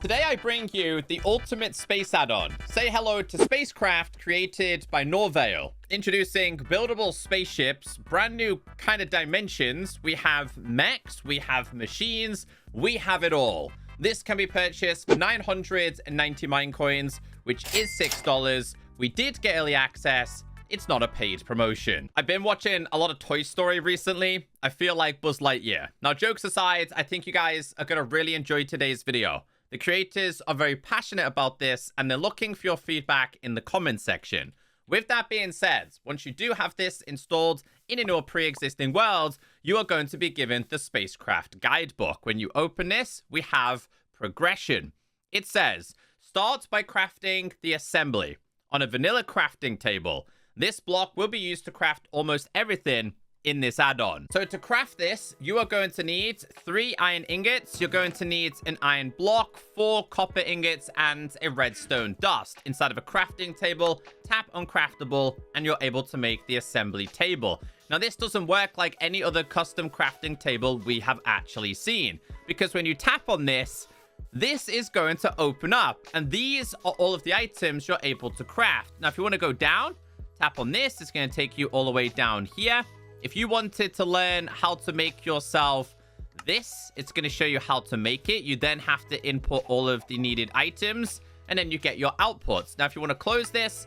Today I bring you the ultimate space add-on. Say hello to SpaceCraft, created by Norvale. Introducing buildable spaceships, brand new kind of dimensions. We have mechs, we have machines, we have it all. This can be purchased for 990 mine coins, which is $6. We did get early access. It's not a paid promotion. I've been watching a lot of Toy Story recently. I feel like Buzz Lightyear. Now, jokes aside, I think you guys are going to really enjoy today's video. The creators are very passionate about this, and they're looking for your feedback in the comments section. With that being said, once you do have this installed in your pre-existing world, you are going to be given the SpaceCraft guidebook. When you open this, we have progression. It says, start by crafting the assembly on a vanilla crafting table. This block will be used to craft almost everything in this add-on. So to craft this, you are going to need 3 iron ingots. You're going to need an iron block, 4 copper ingots, and a redstone dust. Inside of a crafting table, tap on Craftable, and you're able to make the assembly table. Now, this doesn't work like any other custom crafting table we have actually seen, because when you tap on this, this is going to open up, and these are all of the items you're able to craft. Now, if you want to go down, tap on this. It's going to take you all the way down here. If you wanted to learn how to make yourself this, it's going to show you how to make it. You then have to input all of the needed items, and then you get your outputs. Now, if you want to close this,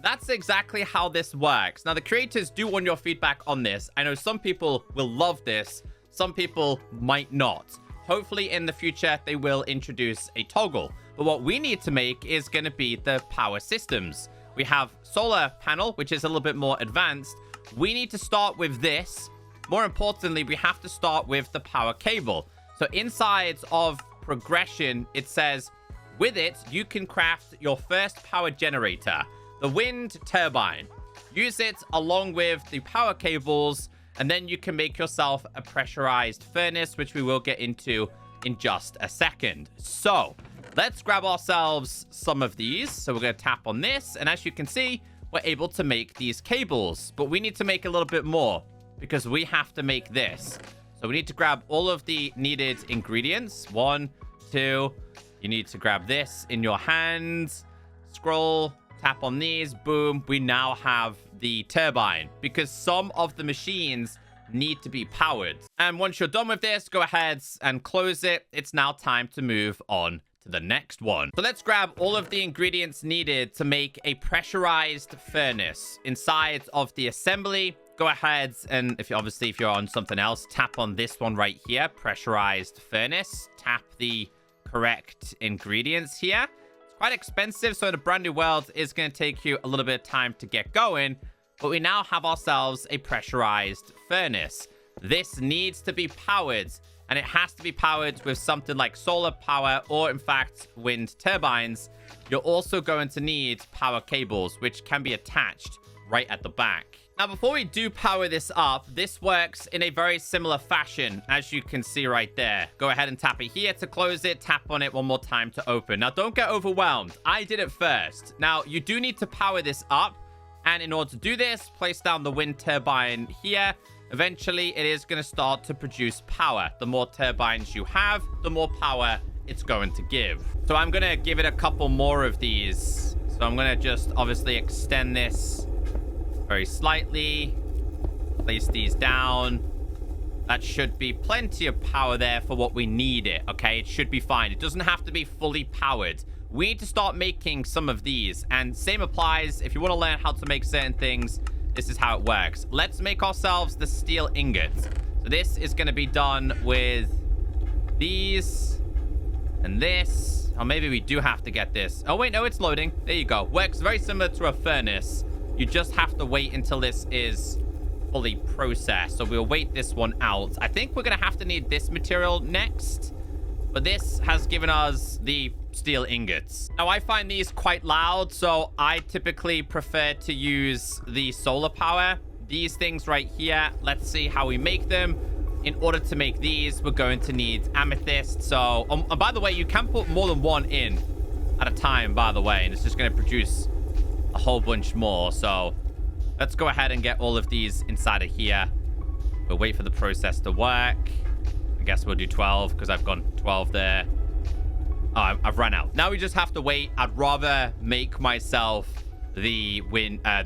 that's exactly how this works. Now, the creators do want your feedback on this. I know some people will love this. Some people might not. Hopefully, in the future, they will introduce a toggle. But what we need to make is going to be the power systems. We have solar panel, which is a little bit more advanced. We need to start with this. More importantly, we have to start with the power cable. So inside of progression, it says, with it, you can craft your first power generator, the wind turbine. Use it along with the power cables, and then you can make yourself a pressurized furnace, which we will get into in just a second. So let's grab ourselves some of these. So we're going to tap on this, and as you can see, we're able to make these cables, but we need to make a little bit more because we have to make this. So we need to grab all of the needed ingredients. 1, 2. You need to grab this in your hands. Scroll, tap on these. Boom. We now have the turbine because some of the machines need to be powered. And once you're done with this, go ahead and close it. It's now time to move on to the next one. So let's grab all of the ingredients needed to make a pressurized furnace. Inside of the assembly, go ahead and if you're on something else, tap on this one right here, pressurized furnace. Tap the correct ingredients here. It's quite expensive, so in a brand new world, it's going to take you a little bit of time to get going, but we now have ourselves a pressurized furnace. This needs to be powered, and it has to be powered with something like solar power or, in fact, wind turbines. You're also going to need power cables, which can be attached right at the back. Now, before we do power this up, this works in a very similar fashion, as you can see right there. Go ahead and tap it here to close it. Tap on it one more time to open. Now, don't get overwhelmed. I did it first. Now, you do need to power this up, and in order to do this, place down the wind turbine here. Eventually, it is going to start to produce power. The more turbines you have, the more power it's going to give. So I'm going to give it a couple more of these. So I'm going to just obviously extend this very slightly. Place these down. That should be plenty of power there for what we need it, okay? It should be fine. It doesn't have to be fully powered. We need to start making some of these. And same applies if you want to learn how to make certain things. This is how it works. Let's make ourselves the steel ingots. So this is going to be done with these and this. Or maybe we do have to get this. Oh, wait, no, it's loading. There you go. Works very similar to a furnace. You just have to wait until this is fully processed. So we'll wait this one out. I think we're going to have to need this material next. But this has given us the steel ingots. Now, I find these quite loud, so I typically prefer to use the solar power. These things right here, let's see how we make them. In order to make these, we're going to need amethyst. So, and by the way, you can put more than one in at a time, by the way, and it's just going to produce a whole bunch more. So let's go ahead and get all of these inside of here. We'll wait for the process to work. I guess we'll do 12 because I've gone 12 there. Oh, I've run out. Now we just have to wait. I'd rather make myself the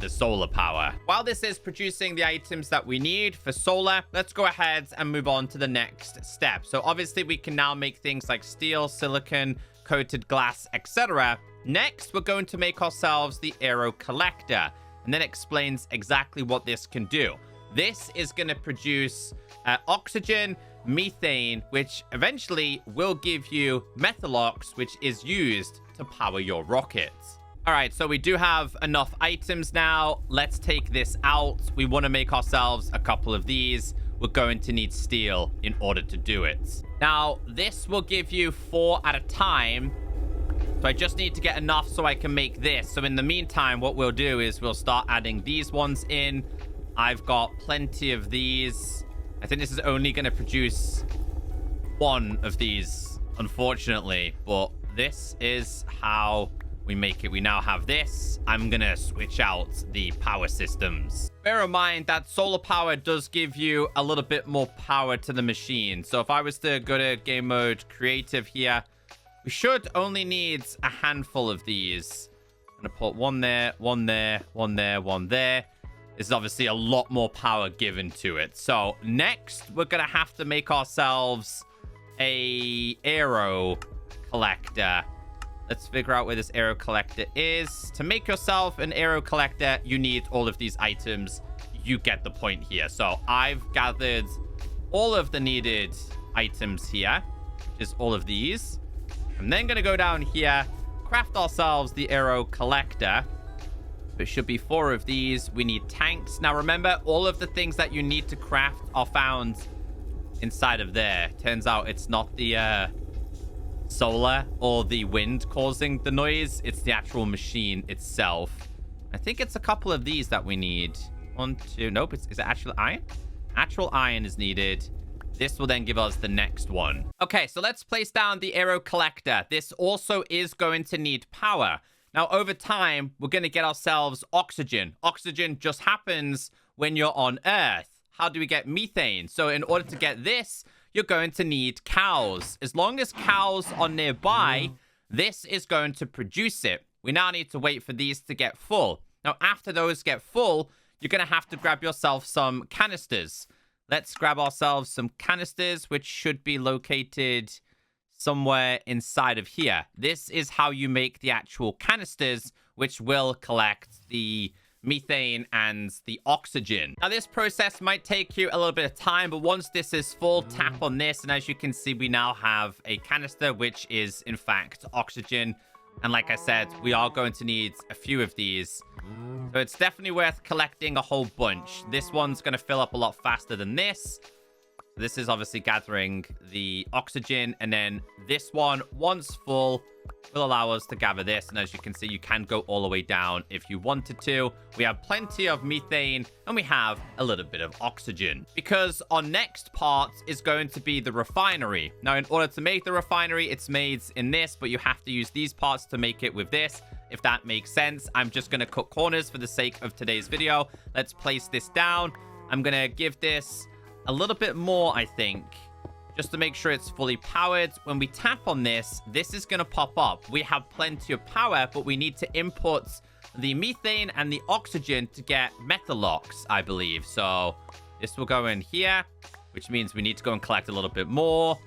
solar power. While this is producing the items that we need for solar, let's go ahead and move on to the next step. So obviously we can now make things like steel, silicon, coated glass, etc. Next, we're going to make ourselves the Aero collector, and then explains exactly what this can do. This is going to produce oxygen, methane, which eventually will give you methalox, which is used to power your rockets. All right, so we do have enough items now. Let's take this out. We want to make ourselves a couple of these. We're going to need steel in order to do it. Now, this will give you 4 at a time. So I just need to get enough so I can make this. So in the meantime, what we'll do is we'll start adding these ones in. I've got plenty of these. I think this is only going to produce 1 of these, unfortunately. But this is how we make it. We now have this. I'm going to switch out the power systems. Bear in mind that solar power does give you a little bit more power to the machine. So if I was to go to game mode creative here, we should only need a handful of these. I'm going to put 1 there, 1 there, 1 there, 1 there. This is obviously a lot more power given to it. So next, we're going to have to make ourselves a Aero collector. Let's figure out where this Aero collector is. To make yourself an Aero collector, you need all of these items. You get the point here. So I've gathered all of the needed items here, which is all of these. I'm then going to go down here, craft ourselves the Aero collector. It should be 4 of these. We need tanks. Now, remember, all of the things that you need to craft are found inside of there. Turns out it's not the solar or the wind causing the noise. It's the actual machine itself. I think it's a couple of these that we need. 1, 2. Nope. Is it actual iron? Actual iron is needed. This will then give us the next one. Okay, so let's place down the Aero collector. This also is going to need power. Now, over time, we're going to get ourselves oxygen. Oxygen just happens when you're on Earth. How do we get methane? So in order to get this, you're going to need cows. As long as cows are nearby, this is going to produce it. We now need to wait for these to get full. Now, after those get full, you're going to have to grab yourself some canisters. Let's grab ourselves some canisters, which should be located somewhere inside of here. This is how you make the actual canisters, which will collect the methane and the oxygen. Now, this process might take you a little bit of time, but once this is full, tap on this, and as you can see, we now have a canister, which is, in fact, oxygen. And like I said, we are going to need a few of these. So it's definitely worth collecting a whole bunch. This one's going to fill up a lot faster than this. This is obviously gathering the oxygen, and then this one, once full, will allow us to gather this. And as you can see, you can go all the way down if you wanted to. We have plenty of methane, and we have a little bit of oxygen. Because our next part is going to be the refinery. Now, in order to make the refinery, it's made in this, but you have to use these parts to make it with this, if that makes sense. I'm just going to cut corners for the sake of today's video. Let's place this down. I'm going to give this a little bit more, I think, just to make sure it's fully powered. When we tap on this, this is going to pop up. We have plenty of power, but we need to input the methane and the oxygen to get methalox, I believe. So this will go in here, which means we need to go and collect a little bit more.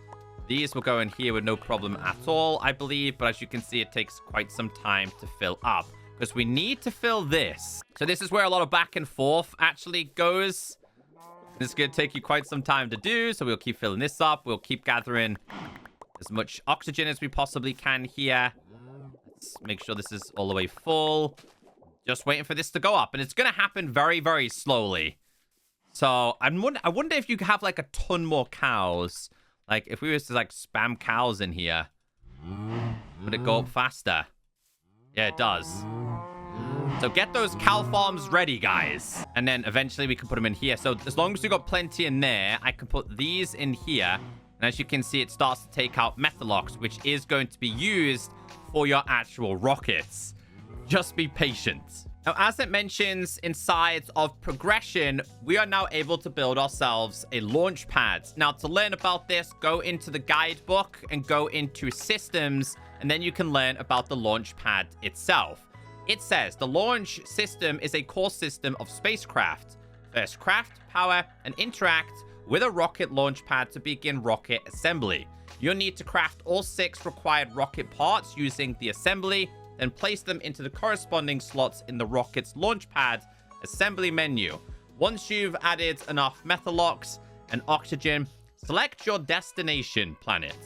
These will go in here with no problem at all, I believe. But as you can see, it takes quite some time to fill up because we need to fill this. So this is where a lot of back and forth actually goes. This is going to take you quite some time to do, so we'll keep filling this up. We'll keep gathering as much oxygen as we possibly can here. Let's make sure this is all the way full. Just waiting for this to go up, and it's going to happen very, very slowly. So I wonder if you could have, like, a ton more cows. Like, if we was to, like, spam cows in here, would it go up faster? Yeah, it does. So get those cow farms ready, guys. And then eventually we can put them in here. So as long as we got plenty in there, I can put these in here. And as you can see, it starts to take out methalox, which is going to be used for your actual rockets. Just be patient. Now, as it mentions inside of progression, we are now able to build ourselves a launch pad. Now, to learn about this, go into the guidebook and go into systems. and then you can learn about the launch pad itself. It says the launch system is a core system of spacecraft. First craft, power, and interact with a rocket launch pad to begin rocket assembly. You'll need to craft all 6 required rocket parts using the assembly, then place them into the corresponding slots in the rocket's launch pad assembly menu. Once you've added enough metalox and oxygen, select your destination planet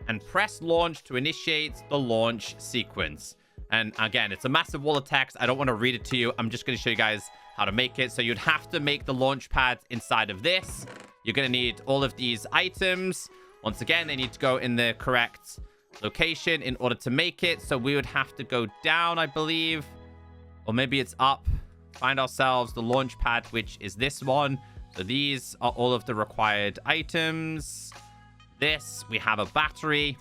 and press launch to initiate the launch sequence. And again, it's a massive wall of text. I don't want to read it to you. I'm just going to show you guys how to make it. So you'd have to make the launch pad inside of this. You're going to need all of these items. Once again, they need to go in the correct location in order to make it. So we would have to go down, I believe, or maybe it's up. Find ourselves the launch pad, which is this one. So these are all of the required items. This, we have a battery.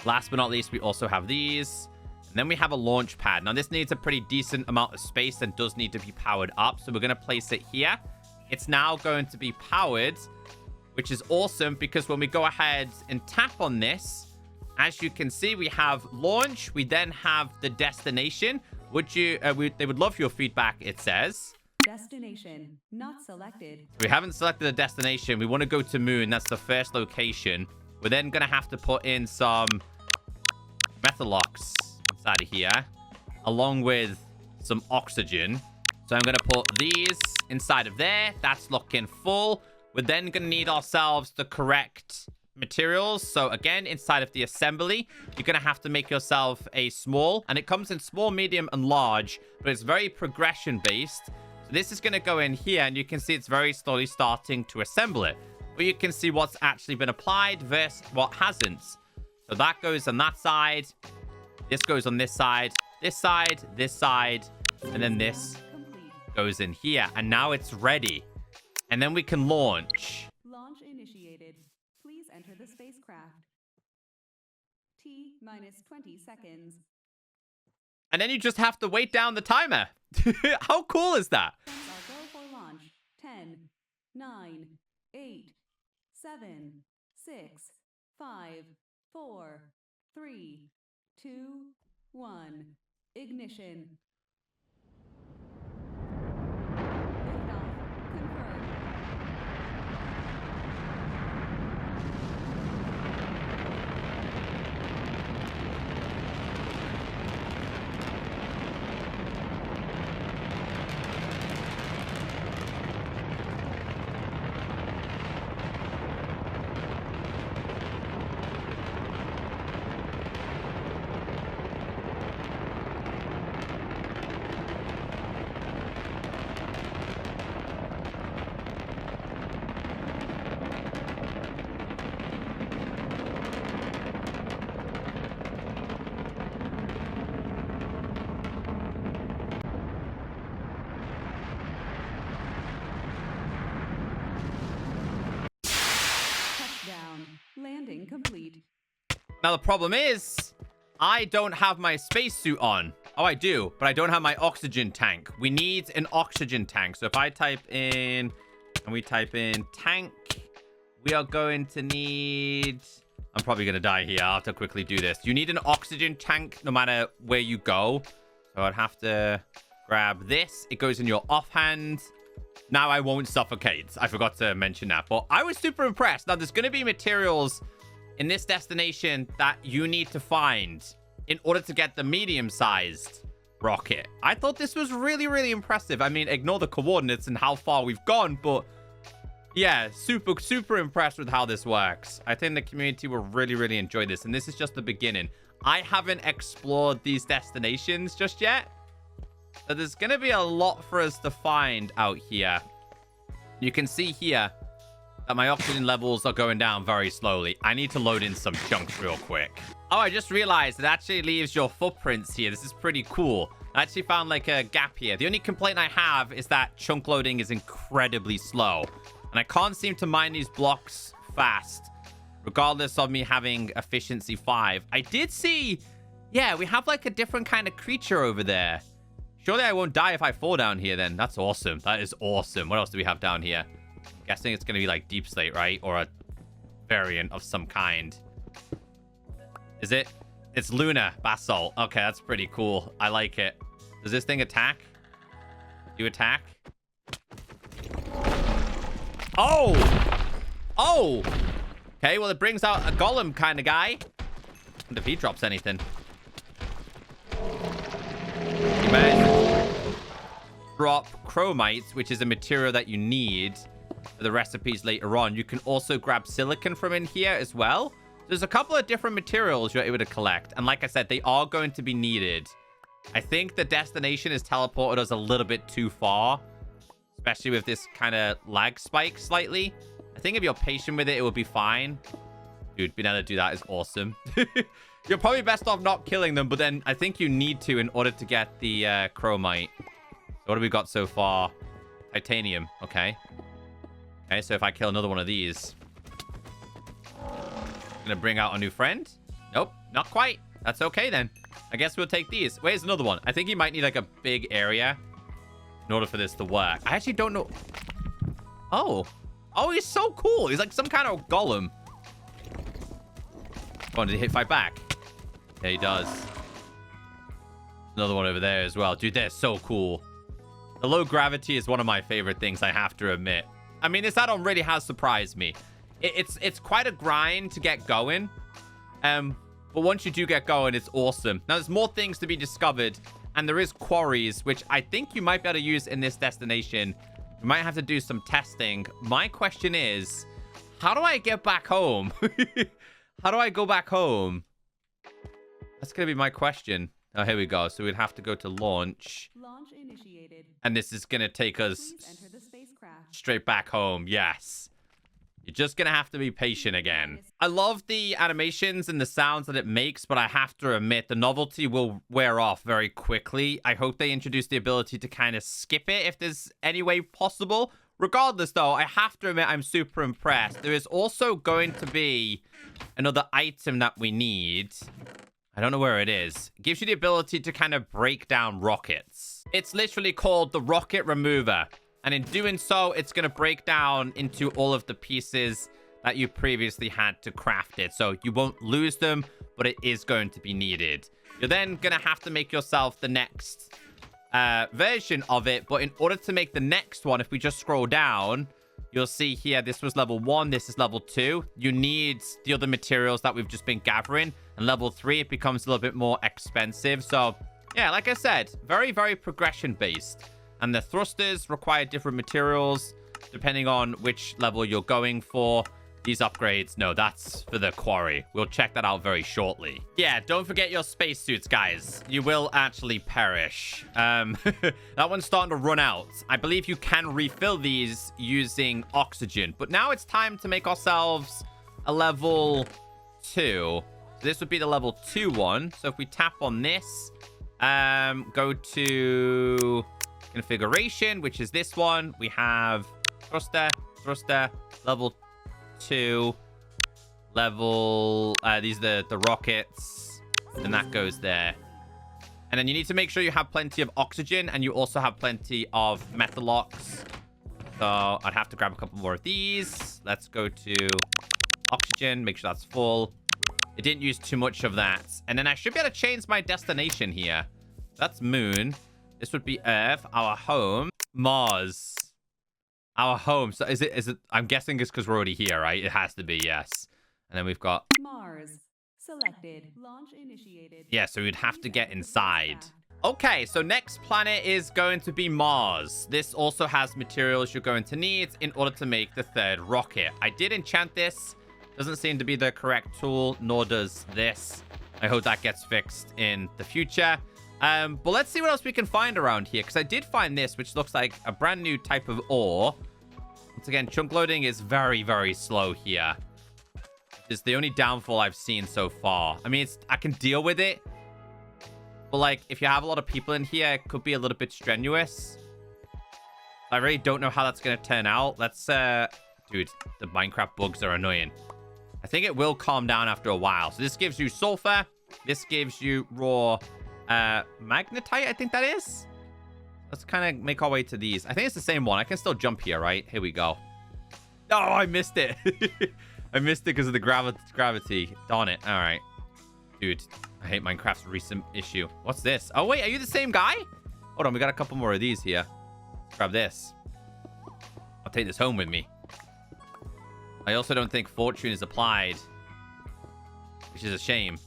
Last but not least, we also have these. And then we have a launch pad. Now, this needs a pretty decent amount of space and does need to be powered up. So we're going to place it here. It's now going to be powered, which is awesome because when we go ahead and tap on this, as you can see, we have launch. We then have the destination. They would love your feedback, it says. Destination not selected. We haven't selected the destination. We want to go to moon. That's the first location. We're then going to have to put in some metalox inside of here, along with some oxygen. So I'm going to put these inside of there. That's looking full. We're then going to need ourselves the correct materials. So again, inside of the assembly, you're going to have to make yourself a small, and it comes in small, medium, and large, but it's very progression based. So this is going to go in here, and you can see it's very slowly starting to assemble it. But you can see what's actually been applied versus what hasn't. So that goes on that side. This goes on this side, this side, and then this goes in here. And now it's ready. And then we can launch. Launch initiated. Please enter the spacecraft. T minus 20 seconds. And then you just have to wait down the timer. How cool is that? Our go for launch. 10, 9, 8, 7, 6, 5, 4, 3, 2, 1. Ignition. Liftoff confirmed. Landing complete. Now, the problem is, I don't have my spacesuit on. Oh, I do, but I don't have my oxygen tank. We need an oxygen tank. So if I type in, and we type in tank, we are going to need... I'm probably going to die here. I'll have to quickly do this. You need an oxygen tank no matter where you go. So I'd have to grab this. It goes in your offhand. Now I won't suffocate. I forgot to mention that. But I was super impressed. Now, there's going to be materials in this destination that you need to find in order to get the medium-sized rocket. I thought this was really, really impressive. I mean, ignore the coordinates and how far we've gone, but yeah, super, super impressed with how this works. I think the community will really, really enjoy this. And this is just the beginning. I haven't explored these destinations just yet. So there's going to be a lot for us to find out here. You can see here that my oxygen levels are going down very slowly. I need to load in some chunks real quick. Oh, I just realized it actually leaves your footprints here. This is pretty cool. I actually found like a gap here. The only complaint I have is that chunk loading is incredibly slow. And I can't seem to mine these blocks fast, regardless of me having efficiency 5. I did see, yeah, we have like a different kind of creature over there. Surely I won't die if I fall down here then. That's awesome. That is awesome. What else do we have down here? I'm guessing it's going to be like deep slate, right? Or a variant of some kind. Is it? It's lunar basalt. Okay, that's pretty cool. I like it. Does this thing attack? Do you attack? Oh! Oh! Okay, well, it brings out a golem kind of guy. And if he drops anything. You managed to drop chromite, which is a material that you need for the recipes later on. You can also grab silicon from in here as well. There's a couple of different materials you're able to collect. And like I said, they are going to be needed. I think the destination has teleported us a little bit too far. Especially with this kind of lag spike slightly. I think if you're patient with it, it will be fine. Dude, being able to do that is awesome. You're probably best off not killing them, but then I think you need to in order to get the chromite. So what have we got so far? Titanium. Okay. Okay, so if I kill another one of these... Gonna bring out a new friend? Nope, not quite. That's okay then. I guess we'll take these. Where's another one? I think you might need like a big area in order for this to work. I actually don't know. Oh. Oh, he's so cool. He's like some kind of golem. Oh, did he fight back? Yeah, he does. Another one over there as well. Dude, they're so cool. The low gravity is one of my favorite things, I have to admit. I mean, this add-on really has surprised me. It's quite a grind to get going. But once you do get going, it's awesome. Now, there's more things to be discovered. And there is quarries, which I think you might be able to use in this destination. You might have to do some testing. My question is, how do I get back home? How do I go back home? That's going to be my question. Oh, here we go. So we'd have to go to launch. Launch initiated. And this is going to take us Please enter the spacecraft. straight back home. Yes. You're just going to have to be patient again. I love the animations and the sounds that it makes, but I have to admit the novelty will wear off very quickly. I hope they introduce the ability to kind of skip it if there's any way possible. Regardless, though, I have to admit I'm super impressed. There is also going to be another item that we need. I don't know where it is. It gives you the ability to kind of break down rockets. It's literally called the Rocket Remover. And in doing so, it's going to break down into all of the pieces that you previously had to craft it. So you won't lose them, but it is going to be needed. You're then going to have to make yourself the next version of it. But in order to make the next one, if we just scroll down, you'll see here, this was level 1. This is level 2. You need the other materials that we've just been gathering. And level 3, it becomes a little bit more expensive. So, yeah, like I said, very, very progression-based. And the thrusters require different materials depending on which level you're going for. These upgrades, no, that's for the quarry. We'll check that out very shortly. Yeah, don't forget your spacesuits, guys. You will actually perish. That one's starting to run out. I believe you can refill these using oxygen. But now it's time to make ourselves a level 2. So this would be the level 2 one. So if we tap on this, go to configuration, which is this one. We have thruster, level 2, level, these are the rockets, and that goes there. And then you need to make sure you have plenty of oxygen, and you also have plenty of metalox. So I'd have to grab a couple more of these. Let's go to oxygen, make sure that's full. It didn't use too much of that. And then I should be able to change my destination here. That's moon. This would be Earth, our home. Mars, our home. So is it, I'm guessing it's because we're already here, right? It has to be, yes. And then we've got Mars. Selected. Launch initiated. Yeah, so we'd have to get inside. Okay, so next planet is going to be Mars. This also has materials you're going to need in order to make the 3rd rocket. I did enchant this. Doesn't seem to be the correct tool, nor does this. I hope that gets fixed in the future. But let's see what else we can find around here, because I did find this, which looks like a brand new type of ore. Once again, chunk loading is very, very slow here. It's the only downfall I've seen so far. I mean, I can deal with it, but like, if you have a lot of people in here, it could be a little bit strenuous. I really don't know how that's going to turn out. Let's, dude, the Minecraft bugs are annoying. I think it will calm down after a while. So this gives you sulfur. This gives you raw magnetite, I think that is. Let's kind of make our way to these. I think it's the same one. I can still jump here, right? Here we go. Oh, I missed it. I missed it because of the gravity. Darn it. All right. Dude, I hate Minecraft's recent issue. What's this? Oh, wait. Are you the same guy? Hold on. We got a couple more of these here. Let's grab this. I'll take this home with me. I also don't think fortune is applied, which is a shame.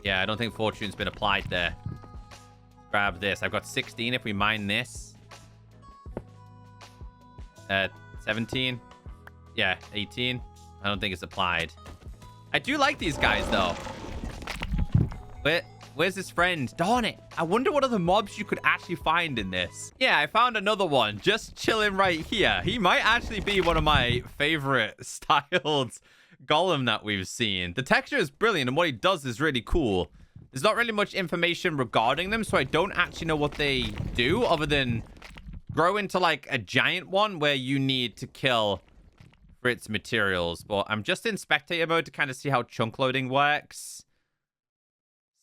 Yeah, I don't think fortune's been applied there. Grab this. I've got 16 if we mine this. 17. Yeah, 18. I don't think it's applied. I do like these guys, though. Where's his friend? Darn it. I wonder what other mobs you could actually find in this. Yeah, I found another one just chilling right here. He might actually be one of my favorite styled golem that we've seen. The texture is brilliant, and what he does is really cool. There's not really much information regarding them, so I don't actually know what they do other than grow into like a giant one where you need to kill for its materials. But I'm just in spectator mode to kind of see how chunk loading works.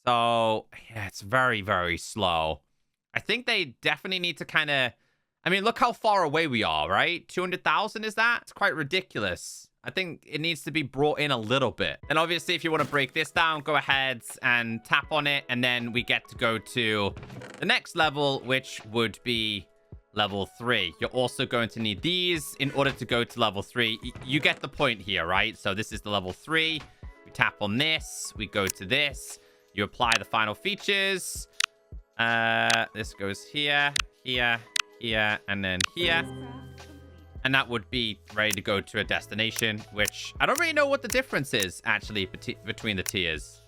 So, yeah, it's very, very slow. I think they definitely need to kind of... I mean, look how far away we are, right? 200,000 is that? It's quite ridiculous. I think it needs to be brought in a little bit. And obviously, if you want to break this down, go ahead and tap on it. And then we get to go to the next level, which would be level 3. You're also going to need these in order to go to level 3. You get the point here, right? So this is the level 3. We tap on this. We go to this. You apply the final features. This goes here, here, here, and then here. And that would be ready to go to a destination, which I don't really know what the difference is, actually, between the tiers.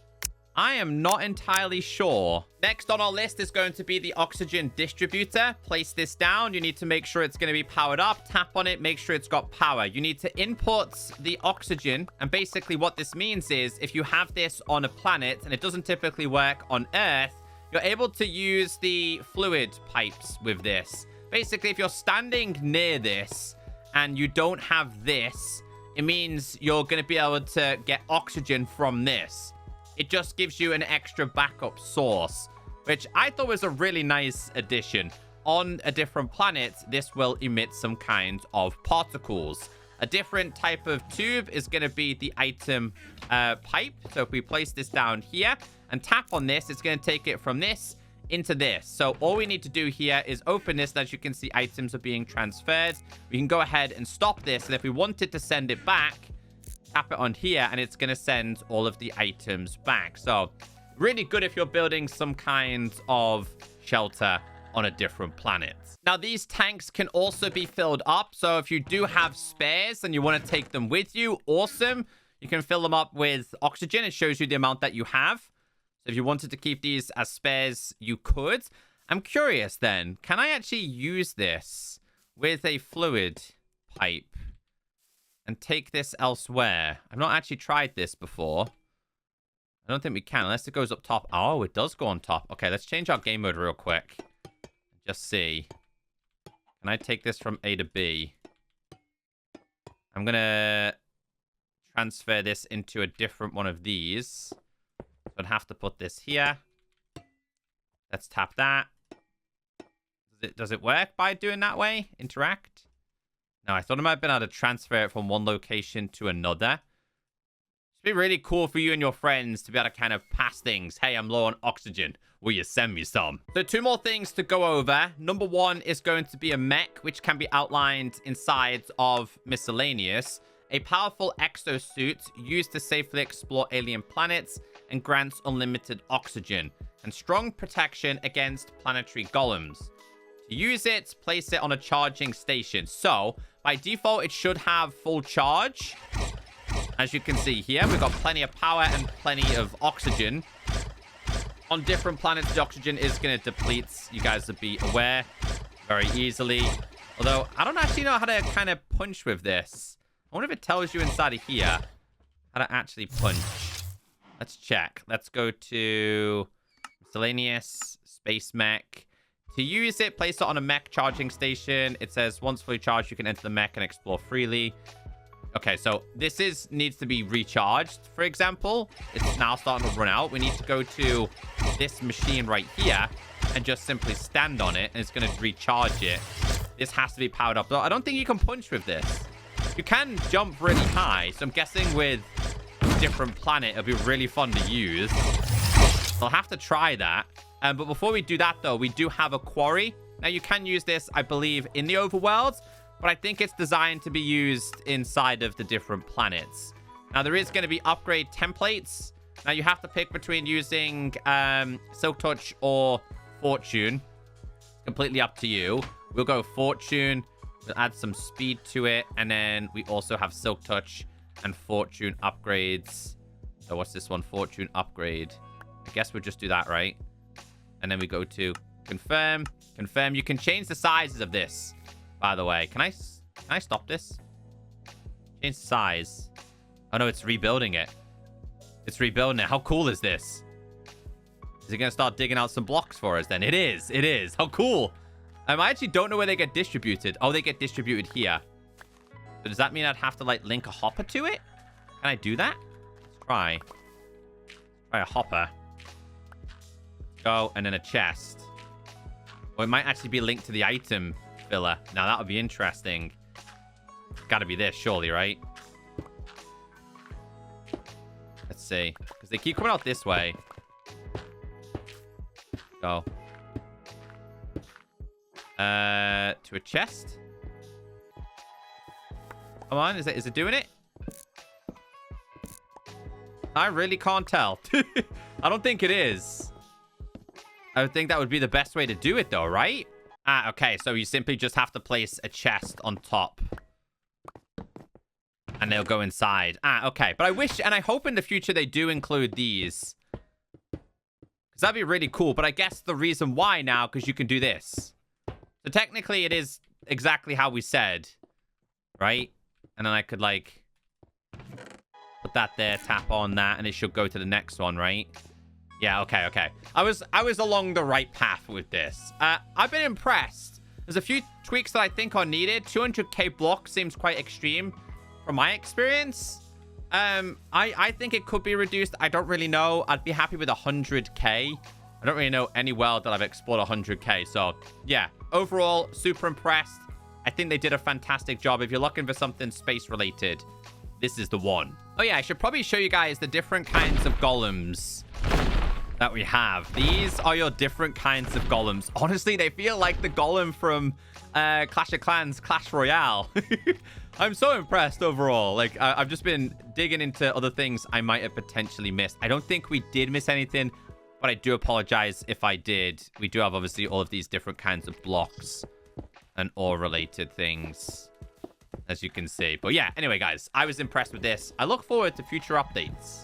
I am not entirely sure. Next on our list is going to be the oxygen distributor. Place this down. You need to make sure it's going to be powered up. Tap on it. Make sure it's got power. You need to input the oxygen. And basically what this means is if you have this on a planet and it doesn't typically work on Earth, you're able to use the fluid pipes with this. Basically, if you're standing near this and you don't have this, it means you're going to be able to get oxygen from this. It just gives you an extra backup source, which I thought was a really nice addition. On a different planet, this will emit some kind of particles. A different type of tube is going to be the item pipe. So if we place this down here and tap on this, it's going to take it from this into this. So all we need to do here is open this. And as you can see, items are being transferred. We can go ahead and stop this. And if we wanted to send it back, tap it on here and it's going to send all of the items back. So really good if you're building some kind of shelter on a different planet. Now, these tanks can also be filled up. So if you do have spares and you want to take them with you, awesome. You can fill them up with oxygen. It shows you the amount that you have. So if you wanted to keep these as spares, you could. I'm curious then, can I actually use this with a fluid pipe and take this elsewhere? I've not actually tried this before. I don't think we can, unless it goes up top. Oh, it does go on top. Okay, let's change our game mode real quick. Just see. Can I take this from A to B? I'm going to transfer this into a different one of these. So I'd have to put this here. Let's tap that. Does it work by doing that way? Interact? No, I thought I might have been able to transfer it from one location to another. It'd be really cool for you and your friends to be able to kind of pass things. Hey, I'm low on oxygen. Will you send me some? So 2 more things to go over. Number 1 is going to be a mech, which can be outlined inside of miscellaneous. A powerful exosuit used to safely explore alien planets and grants unlimited oxygen and strong protection against planetary golems. To use it, place it on a charging station. So by default, it should have full charge. As you can see here, we've got plenty of power and plenty of oxygen. On different planets, the oxygen is going to deplete. You guys will be aware very easily. Although, I don't actually know how to kind of punch with this. I wonder if it tells you inside of here how to actually punch. Let's check. Let's go to miscellaneous, space mech. To use it, place it on a mech charging station. It says, once fully charged, you can enter the mech and explore freely. Okay, so this needs to be recharged, for example. It's now starting to run out. We need to go to this machine right here and just simply stand on it, and it's going to recharge it. This has to be powered up. Though I don't think you can punch with this. You can jump really high, so I'm guessing with different planet, it'll be really fun to use. I'll have to try that. But before we do that, though, we do have a quarry. Now, you can use this, I believe, in the overworld, but I think it's designed to be used inside of the different planets. Now, there is going to be upgrade templates. Now, you have to pick between using Silk Touch or Fortune. Completely up to you. We'll go Fortune. We'll add some speed to it. And then we also have Silk Touch and Fortune upgrades. So what's this one? Fortune upgrade. I guess we'll just do that, right? And then we go to confirm. Confirm. You can change the sizes of this, by the way. Can I stop this? Change the size. Oh, no, it's rebuilding it. It's rebuilding it. How cool is this? Is it going to start digging out some blocks for us then? It is. It is. How cool. I actually don't know where they get distributed. Oh, they get distributed here. So does that mean I'd have to, like, link a hopper to it? Can I do that? Let's try. Try a hopper. Go, and then a chest. Or it might actually be linked to the item filler. Now, that would be interesting. It's got to be this, surely, right? Let's see. Because they keep coming out this way. Go. To a chest. Come on, is it doing it? I really can't tell. I don't think it is. I would think that would be the best way to do it, though, right? Ah, okay. So you simply just have to place a chest on top. And they'll go inside. Ah, okay. But I wish, and I hope in the future they do include these. Because that'd be really cool. But I guess the reason why now, because you can do this. So technically, it is exactly how we said. Right? And then I could, like, put that there, tap on that, and it should go to the next one, right? Yeah, okay, okay. I was along the right path with this. I've been impressed. There's a few tweaks that I think are needed. 200k block seems quite extreme from my experience. I think it could be reduced. I don't really know. I'd be happy with 100k. I don't really know any world that I've explored 100k. So, yeah. Overall, super impressed. I think they did a fantastic job. If you're looking for something space-related, this is the one. Oh, yeah. I should probably show you guys the different kinds of golems that we have. These are your different kinds of golems. Honestly, they feel like the golem from Clash of Clans Clash Royale. I'm so impressed overall. Like, I've just been digging into other things I might have potentially missed. I don't think we did miss anything, but I do apologize if I did. We do have, obviously, all of these different kinds of blocks and ore-related things, as you can see. But yeah, anyway, guys, I was impressed with this. I look forward to future updates.